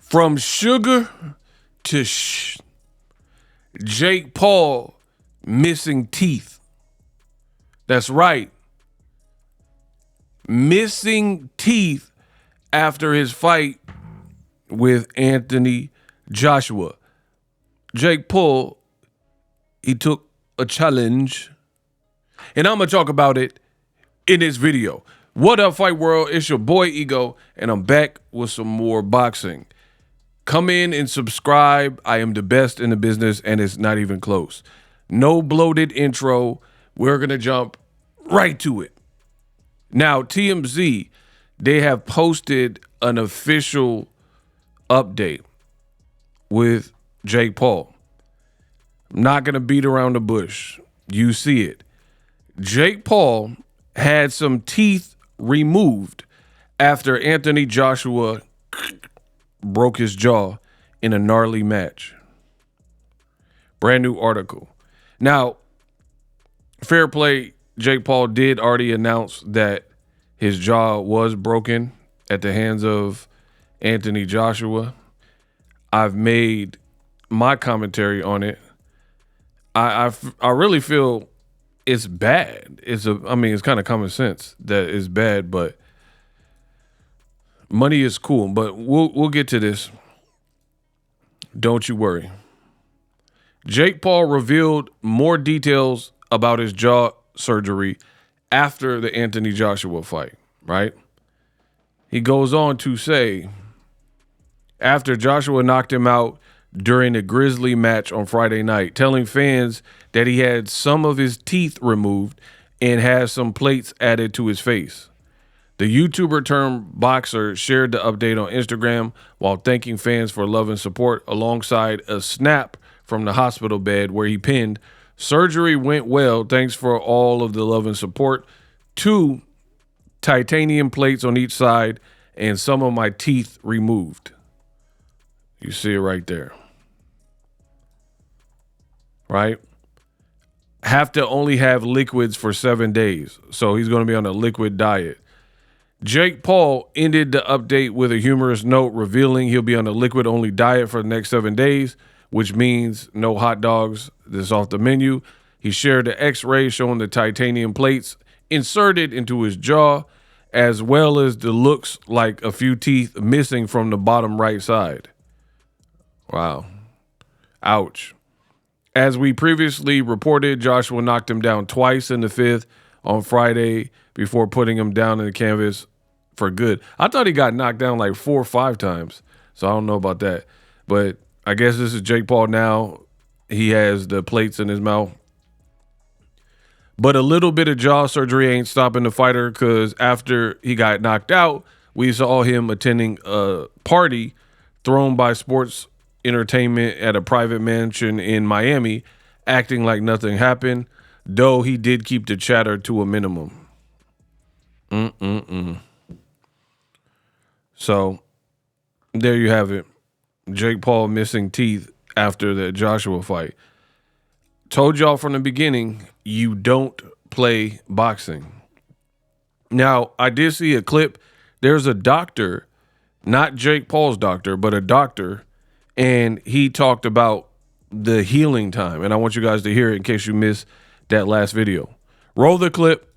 From sugar to Jake Paul missing teeth. That's right. Missing teeth after his fight with Anthony Joshua. Jake Paul, he took a challenge. And I'm going to talk about it in this video. What up, Fight World? It's your boy Ego, and I'm back with some more boxing. Come in and subscribe. I am the best in the business, and it's not even close. No bloated intro. We're going to jump right to it. Now, TMZ, they have posted an official update with Jake Paul. I'm not going to beat around the bush. You see it. Jake Paul had some teeth removed after Anthony Joshua broke his jaw in a gnarly match. Brand new article. Now, fair play, Jake Paul did already announce that his jaw was broken at the hands of Anthony Joshua. I've made my commentary on it. I really feel it's bad. It's kind of common sense that it's bad, but money is cool. But we'll get to this. Don't you worry. Jake Paul revealed more details about his jaw surgery after the Anthony Joshua fight, right? He goes on to say, after Joshua knocked him out during a Grizzly match on Friday night, telling fans that he had some of his teeth removed and has some plates added to his face. The YouTuber turned boxer shared the update on Instagram while thanking fans for love and support alongside a snap from the hospital bed where he pinned, "Surgery went well. Thanks for all of the love and support. 2 titanium plates on each side and some of my teeth removed." You see it right there. Right? Have to only have liquids for 7 days. So he's going to be on a liquid diet. Jake Paul ended the update with a humorous note revealing he'll be on a liquid-only diet for the next 7 days, which means no hot dogs. This is off the menu. He shared the x-ray showing the titanium plates inserted into his jaw, as well as the looks like a few teeth missing from the bottom right side. Wow. Ouch. As we previously reported, Joshua knocked him down twice in the 5th on Friday before putting him down in the canvas for good. I thought he got knocked down like 4 or 5 times, so I don't know about that. But I guess this is Jake Paul now. He has the plates in his mouth. But a little bit of jaw surgery ain't stopping the fighter, because after he got knocked out, we saw him attending a party thrown by Sports Entertainment at a private mansion in Miami, acting like nothing happened, though he did keep the chatter to a minimum. So there you have it. Jake Paul missing teeth after the Joshua fight. Told y'all from the beginning, you don't play boxing. Now, I did see a clip. There's a doctor, not Jake Paul's doctor, but a doctor, and he talked about the healing time. And I want you guys to hear it in case you missed that last video. Roll the clip.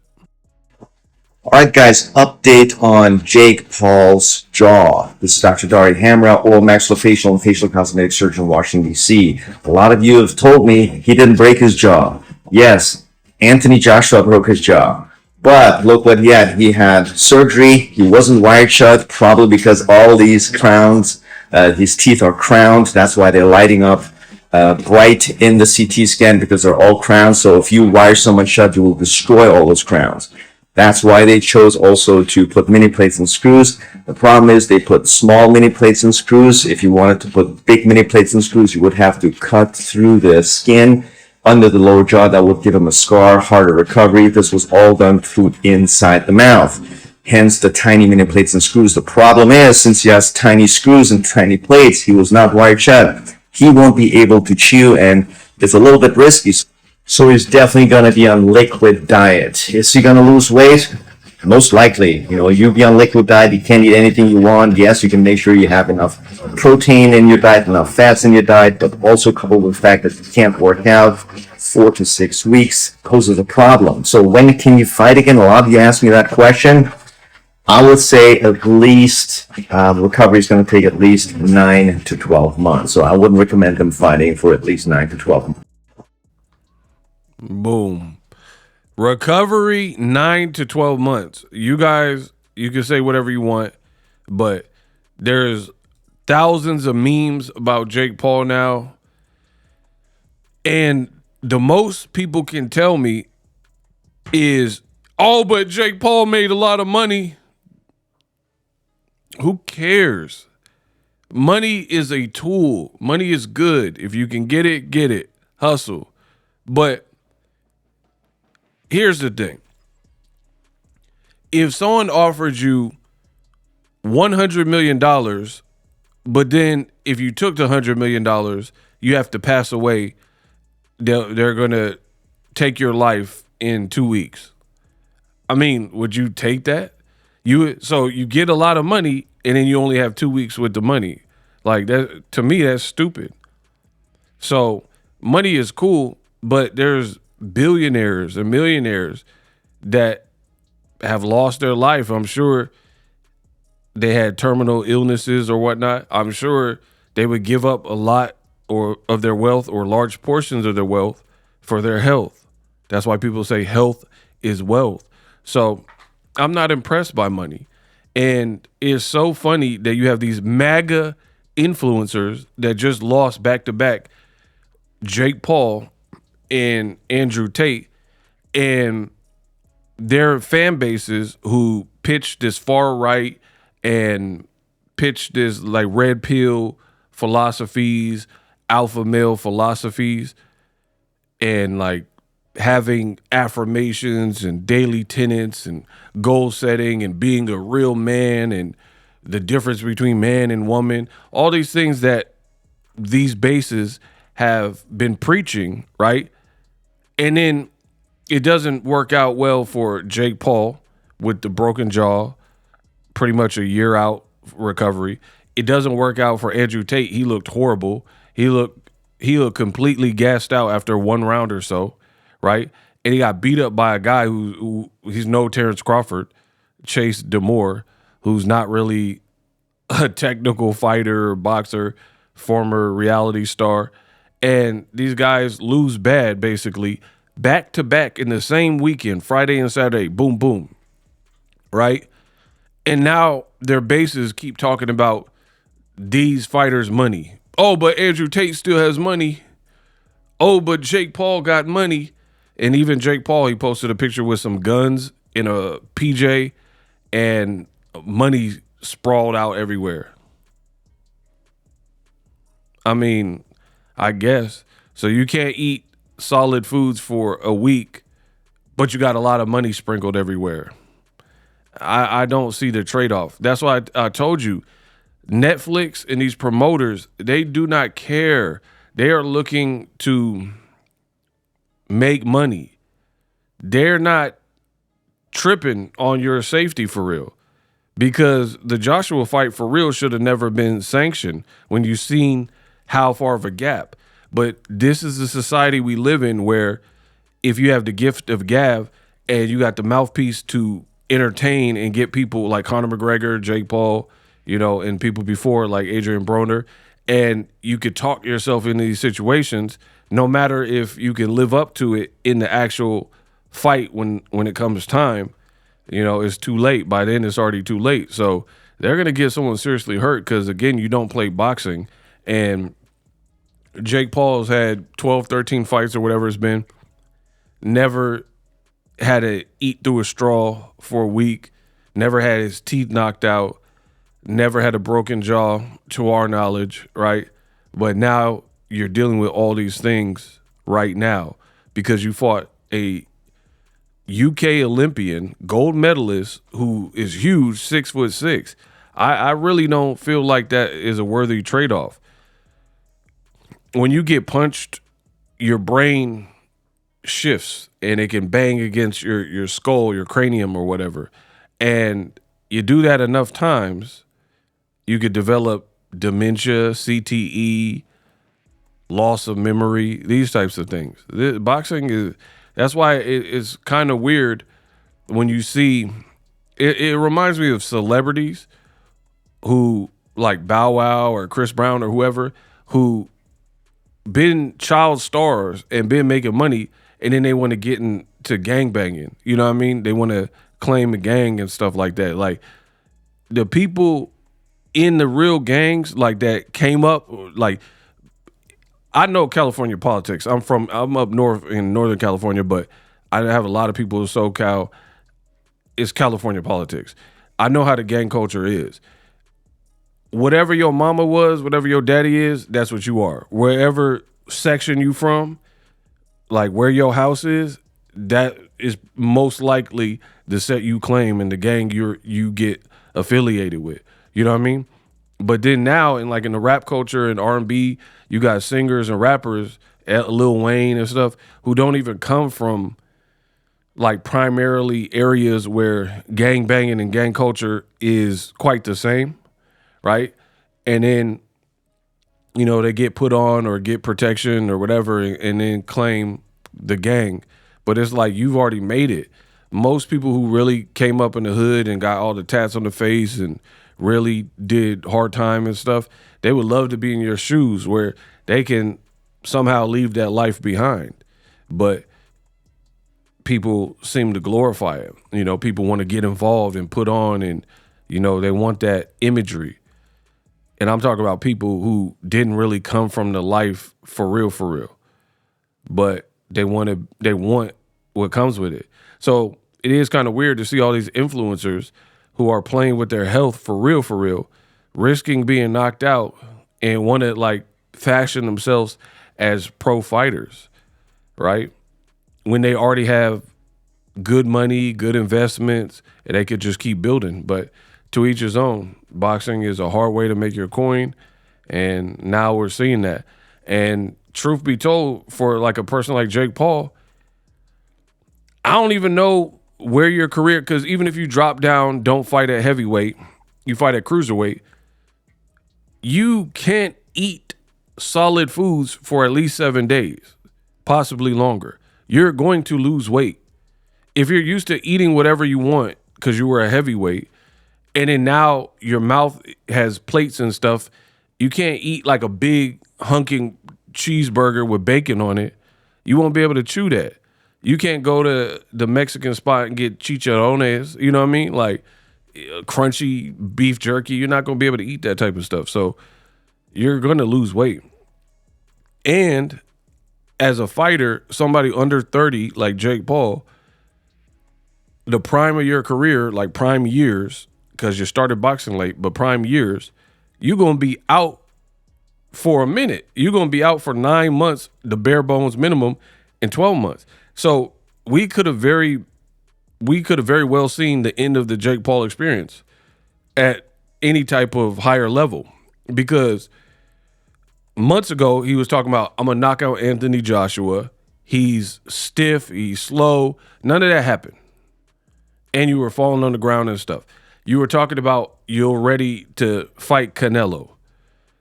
All right, guys, update on Jake Paul's jaw. This is Dr. Dari Hamra, oral maxillofacial and facial cosmetic surgeon in Washington, D.C. A lot of you have told me he didn't break his jaw. Yes, Anthony Joshua broke his jaw. But look what he had. He had surgery. He wasn't wired shut, probably because all these crowns, his teeth are crowned. That's why they're lighting up bright in the CT scan, because they're all crowns. So if you wire someone shut, you will destroy all those crowns. That's why they chose also to put mini plates and screws. The problem is they put small mini plates and screws. If you wanted to put big mini plates and screws, you would have to cut through the skin under the lower jaw. That would give him a scar, harder recovery. This was all done through inside the mouth. Hence the tiny mini plates and screws. The problem is, since he has tiny screws and tiny plates, he was not wired shut. He won't be able to chew, and it's a little bit risky. So he's definitely going to be on liquid diet. Is he going to lose weight? Most likely, you'll be on liquid diet. You can't eat anything you want. Yes, you can make sure you have enough protein in your diet, enough fats in your diet, but also coupled with the fact that you can't work out 4 to 6 weeks poses a problem. So when can you fight again? A lot of you ask me that question. I would say at least recovery is going to take at least 9 to 12 months. So I wouldn't recommend them fighting for at least 9 to 12 months. Boom. Recovery 9 to 12 months. You guys, you can say whatever you want, but there's thousands of memes about Jake Paul now. And the most people can tell me is, oh, but Jake Paul made a lot of money. Who cares? Money is a tool. Money is good. If you can get it, get it. Hustle. But here's the thing. If someone offered you $100 million, but then if you took the $100 million, you have to pass away, they're going to take your life in 2 weeks. I mean, would you take that? So you get a lot of money and then you only have 2 weeks with the money. Like that, to me, that's stupid. So money is cool, but there's billionaires and millionaires that have lost their life. I'm sure they had terminal illnesses or whatnot. I'm sure they would give up a lot of their wealth or large portions of their wealth for their health. That's why people say health is wealth. So I'm not impressed by money. And it's so funny that you have these MAGA influencers that just lost back-to-back, Jake Paul and Andrew Tate, and their fan bases who pitch this far right and pitch this like red pill philosophies, alpha male philosophies, and like having affirmations and daily tenets and goal setting and being a real man and the difference between man and woman, all these things that these bases have been preaching, right? And then it doesn't work out well for Jake Paul with the broken jaw, pretty much a year out recovery. It doesn't work out for Andrew Tate. He looked horrible. He looked completely gassed out after 1 round or so, right? And he got beat up by a guy who he's no Terrence Crawford, Chase Demore, who's not really a technical fighter or boxer, former reality star. And these guys lose bad, basically, back to back in the same weekend, Friday and Saturday, boom, boom, right? And now their bases keep talking about these fighters' money. Oh, but Andrew Tate still has money. Oh, but Jake Paul got money. And even Jake Paul, he posted a picture with some guns in a PJ and money sprawled out everywhere. I mean, I guess. So you can't eat solid foods for a week, but you got a lot of money sprinkled everywhere. I don't see the trade-off. That's why I told you, Netflix and these promoters, they do not care. They are looking to make money. They're not tripping on your safety for real, because the Joshua fight for real should have never been sanctioned when you've seen how far of a gap. But this is the society we live in, where if you have the gift of gab and you got the mouthpiece to entertain and get people like Conor McGregor, Jake Paul, and people before like Adrian Broner, and you could talk yourself into these situations, no matter if you can live up to it in the actual fight when it comes time, it's too late. By then it's already too late. So they're going to get someone seriously hurt because, again, you don't play boxing. And Jake Paul's had 12, 13 fights or whatever it's been, never had to eat through a straw for a week, never had his teeth knocked out, never had a broken jaw to our knowledge, right? But now you're dealing with all these things right now because you fought a UK Olympian, gold medalist, who is huge, 6'6". I really don't feel like that is a worthy trade-off. When you get punched, your brain shifts and it can bang against your skull, your cranium or whatever. And you do that enough times, you could develop dementia, CTE, loss of memory, these types of things. Boxing is, that's why it's kind of weird when you see, it reminds me of celebrities who, like Bow Wow or Chris Brown or whoever, who been child stars and been making money, and then they want to get into gang banging. You know what I mean? They want to claim a gang and stuff like that. Like the people in the real gangs like that came up, like I know California politics. I'm up north in Northern California, but I have a lot of people in SoCal. It's California politics. I know how the gang culture is. Whatever your mama was, whatever your daddy is, that's what you are. Wherever section you from, like where your house is, that is most likely the set you claim and the gang you get affiliated with. You know what I mean? But then now in the rap culture and R&B, you got singers and rappers, Lil Wayne and stuff, who don't even come from like primarily areas where gang banging and gang culture is quite the same, right? And then, they get put on or get protection or whatever and then claim the gang. But it's like you've already made it. Most people who really came up in the hood and got all the tats on the face and really did hard time and stuff, they would love to be in your shoes where they can somehow leave that life behind. But people seem to glorify it. People want to get involved and put on and, they want that imagery. And I'm talking about people who didn't really come from the life for real. But they want what comes with it. So it is kind of weird to see all these influencers who are playing with their health for real, risking being knocked out and want to like fashion themselves as pro fighters, right? When they already have good money, good investments, and they could just keep building. But to each his own. Boxing is a hard way to make your coin, and now we're seeing that. And truth be told, for like a person like Jake Paul, I don't even know where your career, because even if you drop down, don't fight at heavyweight, you fight at cruiserweight, you can't eat solid foods for at least 7 days, possibly longer. You're going to lose weight. If you're used to eating whatever you want because you were a heavyweight, and then now your mouth has plates and stuff, you can't eat like a big hunking cheeseburger with bacon on it. You won't be able to chew that. You can't go to the Mexican spot and get chicharrones, you know what I mean? Like crunchy beef jerky. You're not going to be able to eat that type of stuff. So you're going to lose weight. And as a fighter, somebody under 30 like Jake Paul, the prime of your career, like prime years, because you started boxing late, but prime years, you're going to be out for a minute. You're going to be out for 9 months, the bare bones minimum, in 12 months. So we could have very well seen the end of the Jake Paul experience at any type of higher level, because months ago he was talking about, I'm going to knock out Anthony Joshua. He's stiff. He's slow. None of that happened. And you were falling on the ground and stuff. You were talking about you're ready to fight Canelo.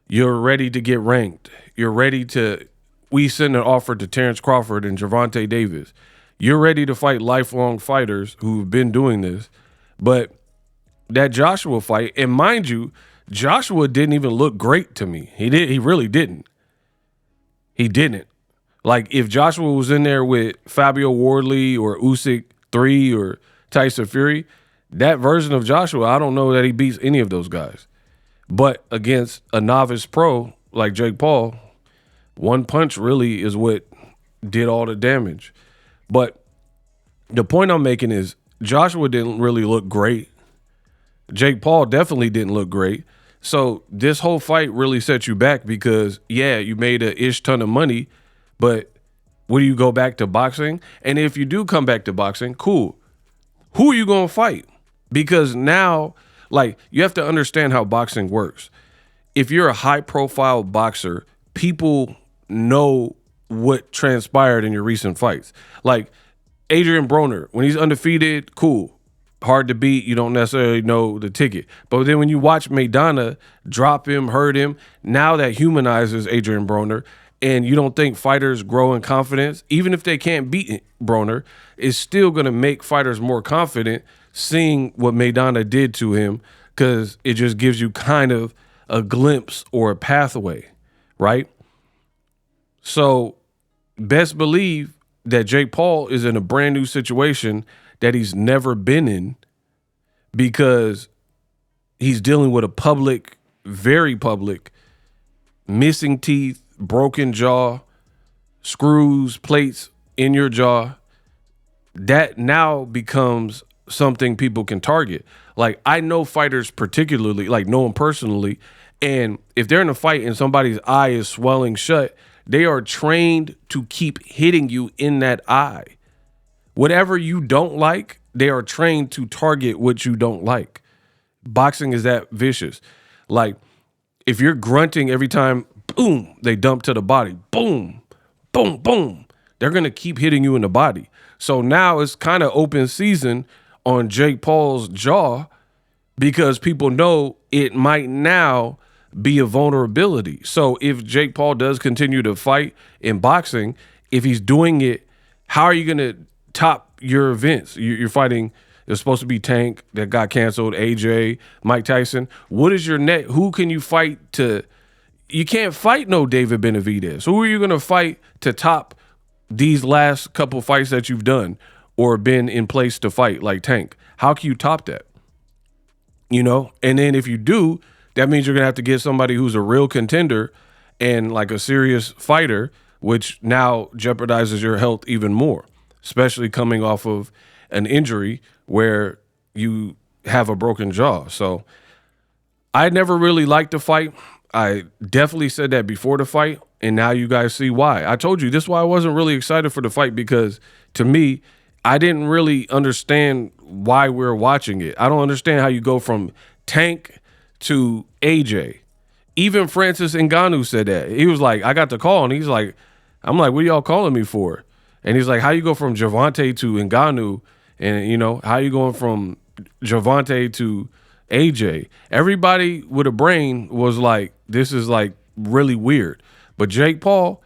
You're ready to get ranked. You're ready to, we sent an offer to Terrence Crawford and Gervonta Davis. You're ready to fight lifelong fighters who've been doing this. But that Joshua fight, and mind you, Joshua didn't even look great to me. He really didn't. He didn't. Like if Joshua was in there with Fabio Wardley or Usyk 3 or Tyson Fury, that version of Joshua, I don't know that he beats any of those guys. But against a novice pro like Jake Paul, one punch really is what did all the damage. But the point I'm making is Joshua didn't really look great. Jake Paul definitely didn't look great. So this whole fight really set you back because, yeah, you made a ish ton of money, but will you go back to boxing? And if you do come back to boxing, cool. Who are you going to fight? Because now, like, you have to understand how boxing works. If you're a high-profile boxer, people know what transpired in your recent fights. Like, Adrian Broner, when he's undefeated, cool. hard to beat. You don't necessarily know the ticket. But then when you watch Maidana drop him, hurt him, now that humanizes Adrian Broner, and you don't think fighters grow in confidence, even if they can't beat Broner, it's still going to make fighters more confident seeing what Maidana did to him, because it just gives you kind of a glimpse or a pathway, right? So best believe that Jake Paul is in a brand new situation that he's never been in, because he's dealing with a public, very public, missing teeth, broken jaw, screws, plates in your jaw. That now becomes something people can target. Like, I know fighters particularly, like know them personally, and if they're in a fight and somebody's eye is swelling shut, they are trained to keep hitting you in that eye. Whatever you don't like, they are trained to target what you don't like. Boxing is that vicious. Like, if you're grunting every time, boom, they dump to the body, boom, boom, boom, they're going to keep hitting you in the body. So now it's kind of open season on Jake Paul's jaw, because people know it might now be a vulnerability. So if Jake Paul does continue to fight in boxing, if he's doing it, how are you going to top your events? You're fighting, it's supposed to be Tank that got canceled, AJ, Mike Tyson. What is your net? Who can you fight to? You can't fight no David Benavidez. Who are you going to fight to top these last couple fights that you've done or been in place to fight like Tank? How can you top that? You know? And then if you do, that means you're going to have to get somebody who's a real contender and like a serious fighter, which now jeopardizes your health even more, especially coming off of an injury where you have a broken jaw. So I never really liked the fight. I definitely said that before the fight, and now you guys see why. I told you this is why I wasn't really excited for the fight, because to me, I didn't really understand why we're watching it. I don't understand how you go from Tank to AJ. Even Francis Ngannou said that. He was like, I got the call, and he's like, I'm like, what are y'all calling me for? And he's like, how you go from Gervonta to Ngannou, and you know, how you going from Gervonta to AJ? Everybody with a brain was like, this is like really weird. But Jake Paul,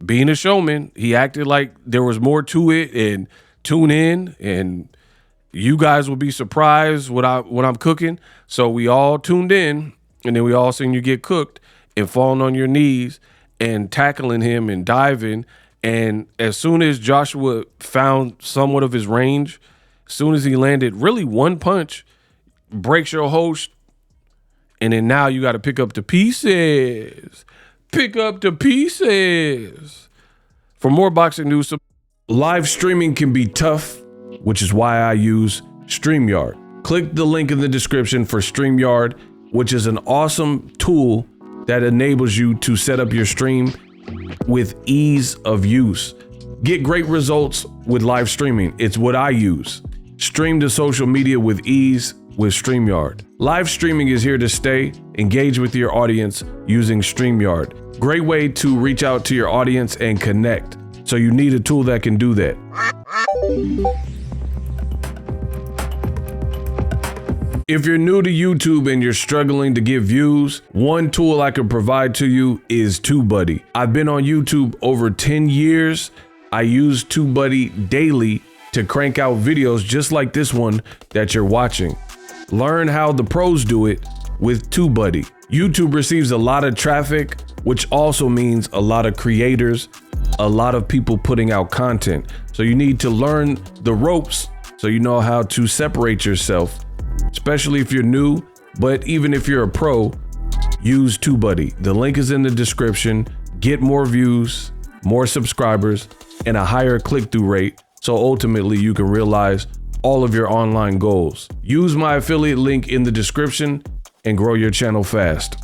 being a showman, he acted like there was more to it, and tune in, and you guys will be surprised what I'm cooking. So we all tuned in, and then we all seen you get cooked and falling on your knees and tackling him and diving. And as soon as Joshua found somewhat of his range, as soon as he landed really one punch, breaks your host, and then now you got to pick up the pieces. Pick up the pieces. For more boxing news, live streaming can be tough, which is why I use StreamYard. Click the link in the description for StreamYard, which is an awesome tool that enables you to set up your stream with ease of use. Get great results with live streaming. It's what I use. Stream to social media with ease with StreamYard. Live streaming is here to stay. Engage with your audience using StreamYard. Great way to reach out to your audience and connect. So you need a tool that can do that. If you're new to YouTube and you're struggling to get views, one tool I can provide to you is TubeBuddy. I've been on YouTube over 10 years. I use TubeBuddy daily to crank out videos just like this one that you're watching. Learn how the pros do it with TubeBuddy. YouTube receives a lot of traffic, which also means a lot of creators, a lot of people putting out content. So you need to learn the ropes so you know how to separate yourself, especially if you're new. But even if you're a pro, use TubeBuddy. The link is in the description. Get more views, more subscribers, and a higher click-through rate, so ultimately you can realize all of your online goals. Use my affiliate link in the description and grow your channel fast.